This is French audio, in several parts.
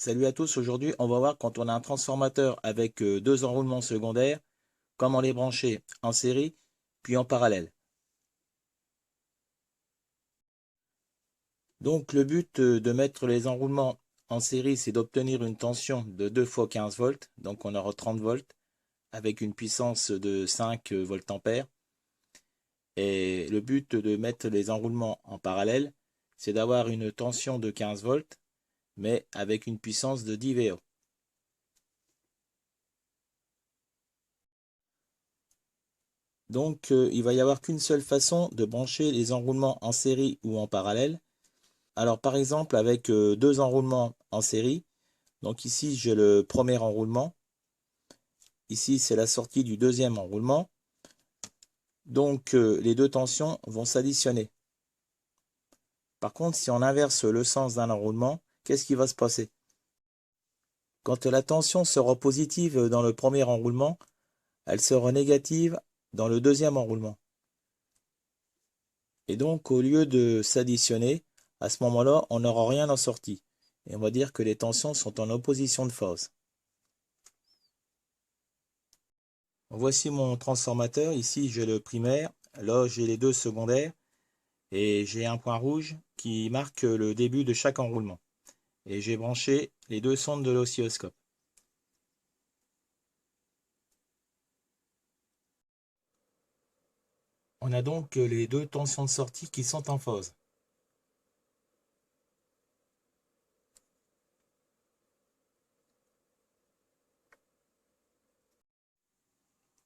Salut à tous, aujourd'hui on va voir quand on a un transformateur avec deux enroulements secondaires, comment les brancher en série puis en parallèle. Donc le but de mettre les enroulements en série, c'est d'obtenir une tension de 2 fois 15 volts, donc on aura 30 volts avec une puissance de 5 voltampères. Et le but de mettre les enroulements en parallèle, c'est d'avoir une tension de 15 volts mais avec une puissance de 10 VA. Donc, il va y avoir qu'une seule façon de brancher les enroulements en série ou en parallèle. Alors, par exemple, avec deux enroulements en série, donc ici, j'ai le premier enroulement. Ici, c'est la sortie du deuxième enroulement. Donc, les deux tensions vont s'additionner. Par contre, si on inverse le sens d'un enroulement, qu'est-ce qui va se passer? Quand la tension sera positive dans le premier enroulement, elle sera négative dans le deuxième enroulement. Et donc, au lieu de s'additionner, à ce moment-là, on n'aura rien en sortie. Et on va dire que les tensions sont en opposition de phase. Voici mon transformateur. Ici, j'ai le primaire. Là, j'ai les deux secondaires. Et j'ai un point rouge qui marque le début de chaque enroulement. Et j'ai branché les deux sondes de l'oscilloscope. On a donc les deux tensions de sortie qui sont en phase.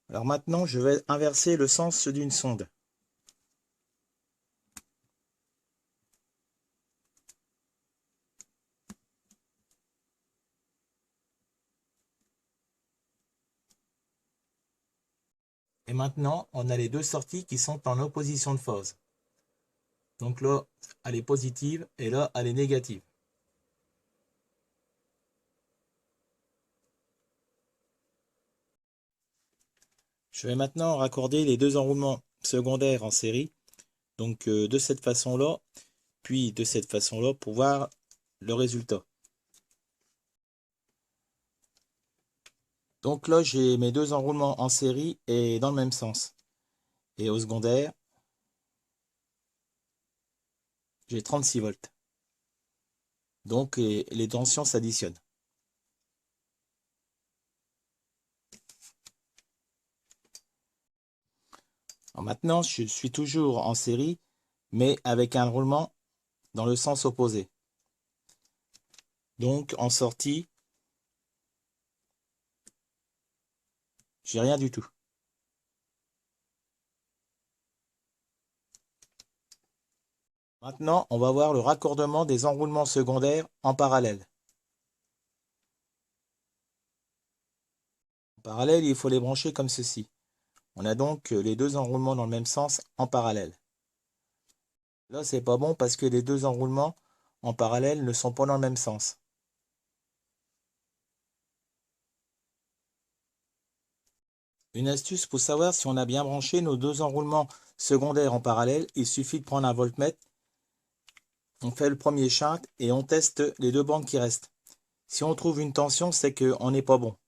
Alors maintenant, je vais inverser le sens d'une sonde. Et maintenant, on a les deux sorties qui sont en opposition de phase. Donc là, elle est positive et là, elle est négative. Je vais maintenant raccorder les deux enroulements secondaires en série. Donc de cette façon-là, puis de cette façon-là pour voir le résultat. Donc là, j'ai mes deux enroulements en série et dans le même sens. Et au secondaire, j'ai 36 volts. Donc les tensions s'additionnent. Maintenant, je suis toujours en série, mais avec un roulement dans le sens opposé. Donc en sortie, j'ai rien du tout. Maintenant, on va voir le raccordement des enroulements secondaires en parallèle. En parallèle, il faut les brancher comme ceci. On a donc les deux enroulements dans le même sens en parallèle. Là, c'est pas bon parce que les deux enroulements en parallèle ne sont pas dans le même sens. Une astuce pour savoir si on a bien branché nos deux enroulements secondaires en parallèle, il suffit de prendre un voltmètre, on fait le premier shunt et on teste les deux bandes qui restent. Si on trouve une tension, c'est qu'on n'est pas bon.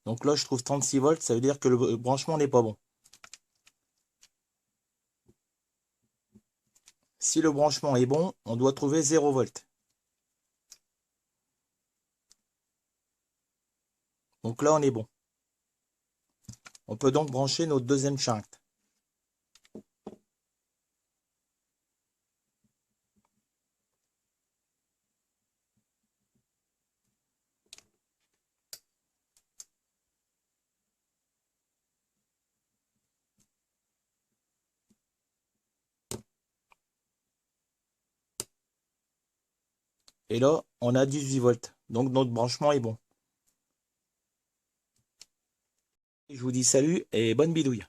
Donc là, je trouve 36 volts, ça veut dire que le branchement n'est pas bon. Si le branchement est bon, on doit trouver 0 volts. Donc là, on est bon. On peut donc brancher notre deuxième shunt. Et là, on a 18 volts. Donc notre branchement est bon. Je vous dis salut et bonne bidouille.